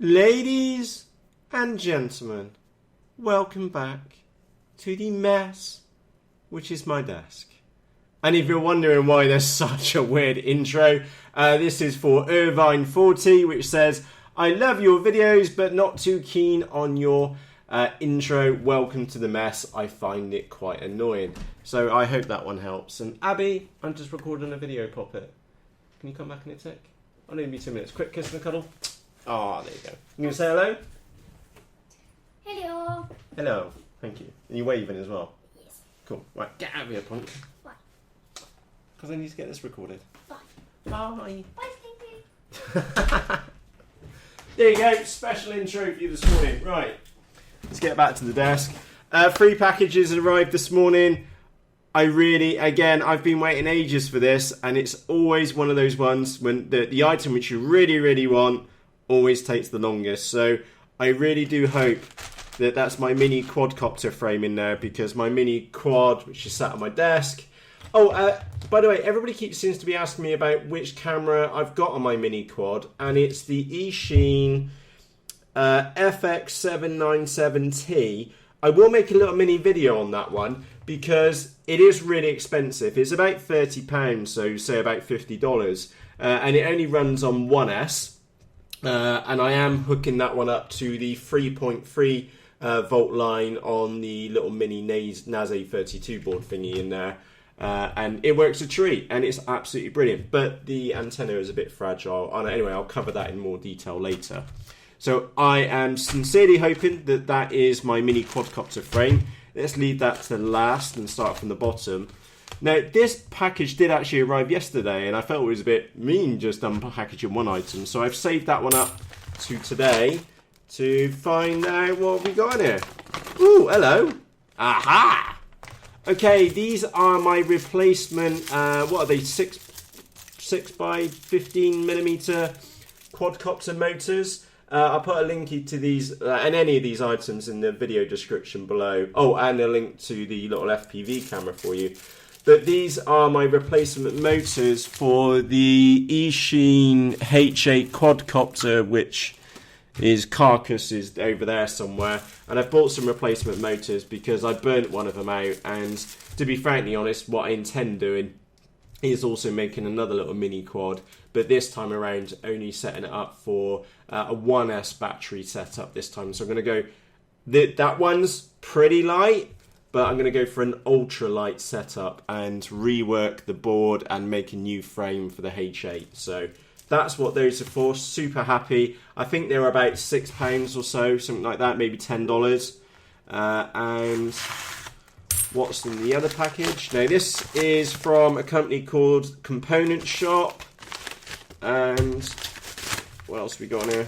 Ladies and gentlemen, welcome back to the mess, which is my desk. And if you're wondering why there's such a weird intro, this is for Irvine40, which says, I love your videos, but not too keen on your intro. Welcome to the mess. I find it quite annoying. So I hope that one helps. And Abby, I'm just recording a video, pop it. Can you come back in a tick? I'll only be 2 minutes. Quick kiss and a cuddle. Oh, there you go. You going to say hello? Hello. Hello. Thank you. And you're waving as well? Yes. Cool. Right, get out of here, punk. Why? Because I need to get this recorded. Bye. Bye. Bye, Stinky. There you go. Special intro for you this morning. Right. Let's get back to the desk. 3 packages arrived this morning. I've been waiting ages for this, and it's always one of those ones when the item which you really, really want always takes the longest. So I really do hope that that's my mini quadcopter frame in there, because my mini quad, which is sat on my desk. Oh, by the way, everybody seems to be asking me about which camera I've got on my mini quad, and it's the Eachine FX797T. I will make a little mini video on that one because it is really expensive. It's about £30, so say about $50, and it only runs on 1S. And I am hooking that one up to the 3.3 volt line on the little mini NAS A32 board thingy in there. And it works a treat, and it's absolutely brilliant. But the antenna is a bit fragile. Anyway, I'll cover that in more detail later. So I am sincerely hoping that that is my mini quadcopter frame. Let's leave that to last and start from the bottom. Now, this package did actually arrive yesterday, and I felt it was a bit mean just unpackaging one item. So I've saved that one up to today to find out what we got in here. Ooh, hello. Aha! Okay, these are my replacement, what are they, 6 by 15 millimeter quadcopter motors. I'll put a link to these and any of these items in the video description below. Oh, and a link to the little FPV camera for you. But these are my replacement motors for the Eachine H8 quadcopter, which is carcass is over there somewhere. And I've bought some replacement motors because I burnt one of them out. And to be frankly honest, what I intend doing is also making another little mini quad, but this time around only setting it up for a 1S battery setup this time. So I'm going to go, that one's pretty light, but I'm going to go for an ultra light setup and rework the board and make a new frame for the H8. So that's what those are for. Super happy. I think they were about £6 or so, something like that, maybe $10. And what's in the other package? Now, this is from a company called Component Shop. And what else we got in here?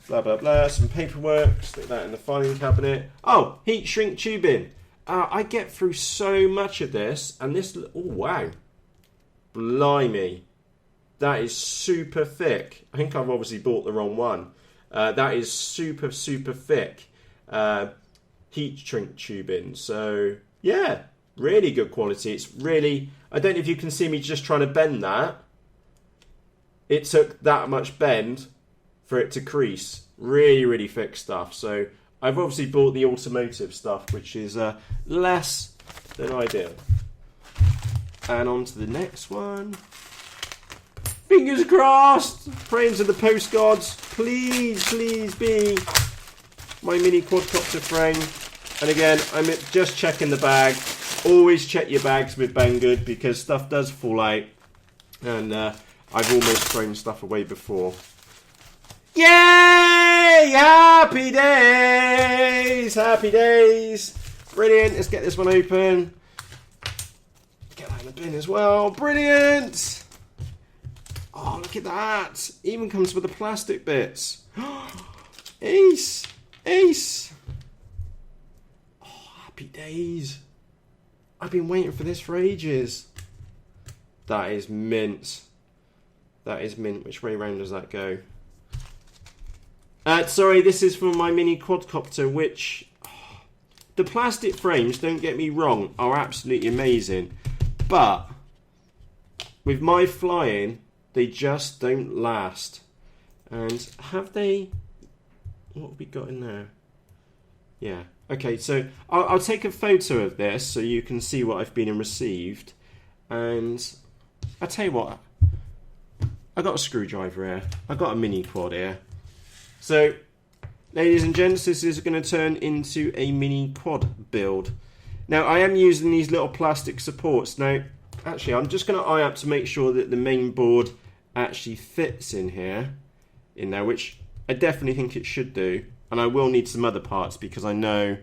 Blah, blah, blah. Some paperwork. Stick that in the filing cabinet. Oh, heat shrink tubing. I get through so much of this. And this... Oh, wow. Blimey. That is super thick. I think I've obviously bought the wrong one. That is super, super thick. Heat shrink tubing. So, yeah. Really good quality. It's really... I don't know if you can see me just trying to bend that. It took that much bend for it to crease. Really, really thick stuff. So I've obviously bought the automotive stuff, which is less than ideal. And on to the next one. Fingers crossed. Praying to the post gods. Please, please be my mini quadcopter frame. And again, I'm just checking the bag. Always check your bags with Banggood because stuff does fall out. And I've almost thrown stuff away before. Yay! Happy days! Happy days! Brilliant. Let's get this one open. Get that in the bin as well. Brilliant! Oh, look at that. Even comes with the plastic bits. Ace! Ace! Oh, happy days. I've been waiting for this for ages. That is mint. That is mint. Which way round does that go? Sorry, this is for my mini quadcopter, which... Oh, the plastic frames, don't get me wrong, are absolutely amazing. But with my flying, they just don't last. And have they... What have we got in there? Yeah. Okay, so I'll take a photo of this so you can see what I've been and received. And I'll tell you what. I got a screwdriver here. I got a mini quad here. So, ladies and gents, this is going to turn into a mini quad build. Now, I am using these little plastic supports. Now, actually, I'm just going to eye up to make sure that the main board actually fits in here, which I definitely think it should do. And I will need some other parts because I know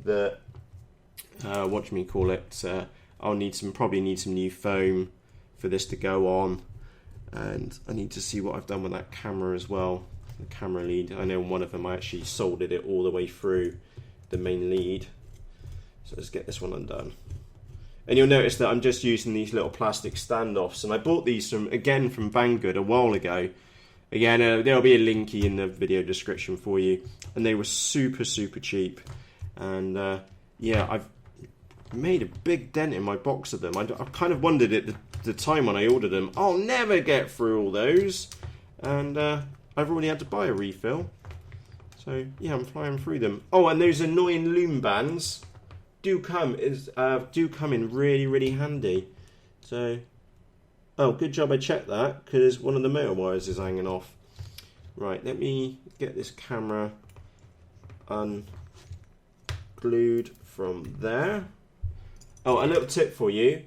that, I'll probably need some new foam for this to go on. And I need to see what I've done with that camera as well. The camera lead. I know one of them I actually soldered it all the way through the main lead. So let's get this one undone. And you'll notice that I'm just using these little plastic standoffs. And I bought these from Banggood a while ago. Again, there'll be a linky in the video description for you. And they were super, super cheap. And yeah, I've made a big dent in my box of them. I kind of wondered at the time when I ordered them, I'll never get through all those. And I've already had to buy a refill. So yeah, I'm flying through them. Oh, and those annoying loom bands do come in really, really handy. So, oh, good job I checked that, because one of the motor wires is hanging off. Right, let me get this camera unglued from there. Oh, a little tip for you.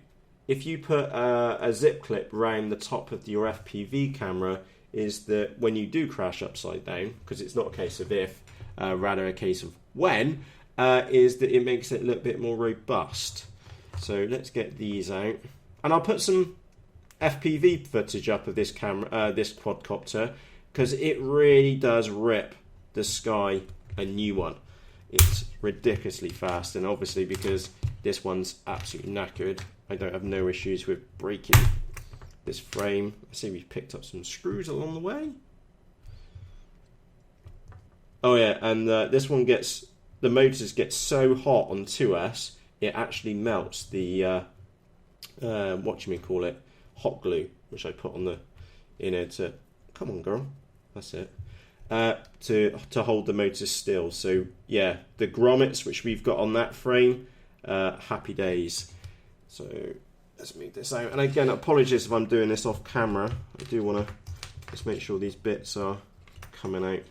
If you put a zip clip around the top of your FPV camera, is that when you do crash upside down, because it's not a case of if, rather a case of when, is that it makes it a little bit more robust. So let's get these out. And I'll put some FPV footage up of this camera, this quadcopter, because it really does rip the Sky a new one. It's ridiculously fast, and obviously because this one's absolutely knackered, I don't have no issues with breaking this frame. I see we've picked up some screws along the way. Oh yeah, and this one the motors get so hot on 2S, it actually melts the hot glue, which I put on the inner to, come on girl, that's it, to hold the motors still. So yeah, the grommets which we've got on that frame, happy days. So let's move this out. And again, apologies if I'm doing this off camera. I do want to just make sure these bits are coming out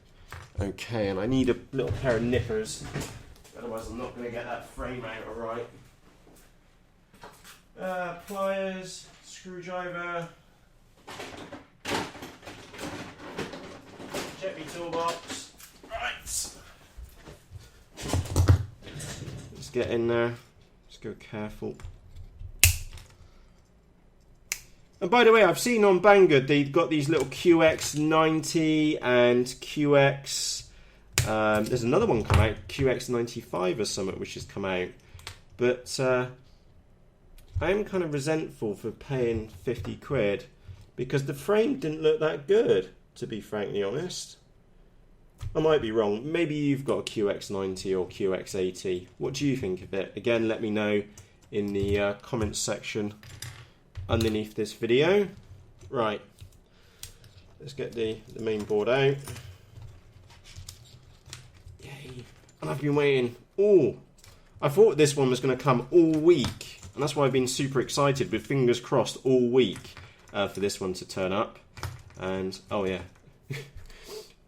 okay. And I need a little pair of nippers, otherwise I'm not going to get that frame out alright. Pliers, screwdriver, check me toolbox. Right. Let's get in there. Let's go careful. And by the way, I've seen on Banggood they've got these little QX90 and QX. There's another one come out, QX95 or something, which has come out. But I am kind of resentful for paying 50 quid because the frame didn't look that good, to be frankly honest. I might be wrong. Maybe you've got a QX90 or QX80. What do you think of it? Again, let me know in the comments section underneath this video. Right, let's get the main board out. Yay. And I've been waiting. Oh, I thought this one was going to come all week, and that's why I've been super excited, with fingers crossed all week for this one to turn up. And oh yeah.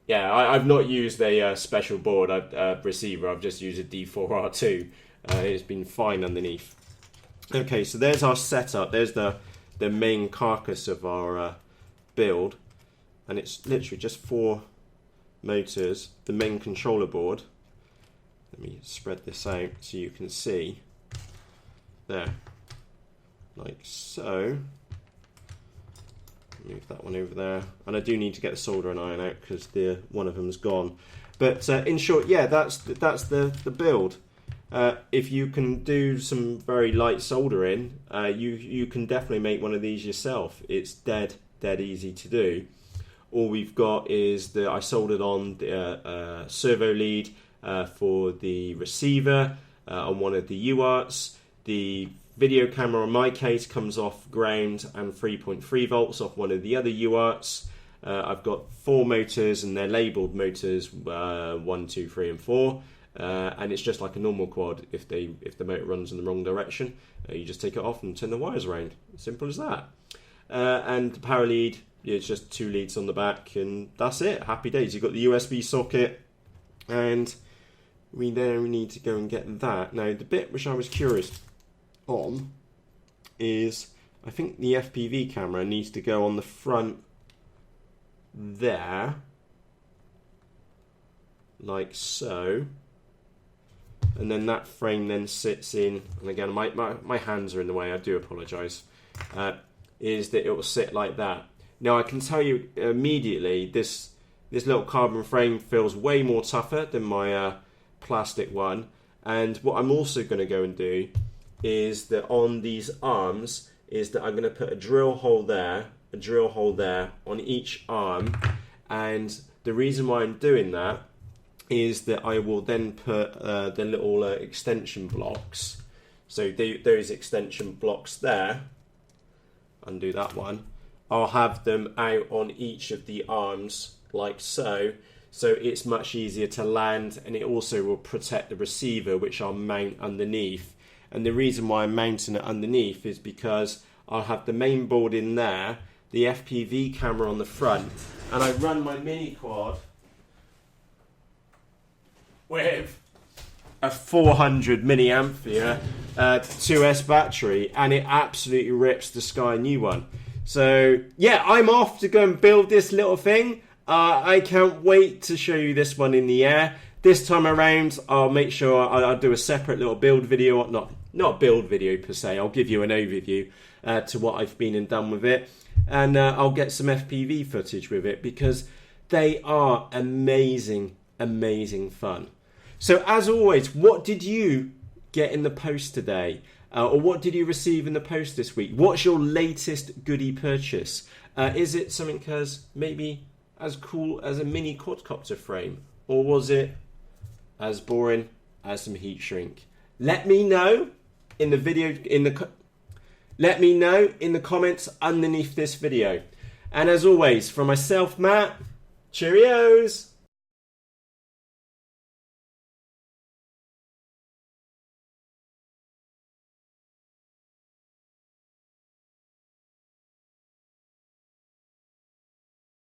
Yeah, I've not used a special board receiver. I've just used a D4R2. It's been fine underneath. Okay, so there's our setup. There's the main carcass of our build, and it's literally just 4 motors. The main controller board. Let me spread this out so you can see. There, like so. Move that one over there, and I do need to get the soldering iron out because one of them's gone. But in short, yeah, that's the build. If you can do some very light soldering, you can definitely make one of these yourself. It's dead easy to do. All we've got is I soldered on the servo lead for the receiver on one of the UARTs. The video camera on my case comes off ground and 3.3 volts off one of the other UARTs. I've got 4 motors, and they're labelled motors 1, 2, 3, and 4. And it's just like a normal quad. If the motor runs in the wrong direction, you just take it off and turn the wires around. Simple as that. And the power lead, it's just 2 leads on the back, and that's it. Happy days. You've got the USB socket, and we then need to go and get that. Now, the bit which I was curious on is, I think the FPV camera needs to go on the front there, like so. And then that frame then sits in, and again, my hands are in the way, I do apologise, is that it will sit like that. Now, I can tell you immediately, this little carbon frame feels way more tougher than my plastic one. And what I'm also going to go and do is that on these arms, is that I'm going to put a drill hole there on each arm. And the reason why I'm doing that is that I will then put the little extension blocks. So those extension blocks there, undo that one, I'll have them out on each of the arms like so. So it's much easier to land, and it also will protect the receiver, which I'll mount underneath. And the reason why I'm mounting it underneath is because I'll have the main board in there, the FPV camera on the front, and I run my mini quad with a 400 milliampere 2S battery, and it absolutely rips the sky new one. So yeah, I'm off to go and build this little thing. I can't wait to show you this one in the air. This time around, I'll make sure I'll do a separate little build video, not build video per se. I'll give you an overview to what I've been and done with it, and I'll get some FPV footage with it, because they are amazing, amazing fun. So as always, what did you get in the post today? Or what did you receive in the post this week? What's your latest goodie purchase? Is it something maybe as cool as a mini quadcopter frame? Or was it as boring as some heat shrink? Let me know in the video, let me know in the comments underneath this video. And as always, from myself, Matt, cheerios!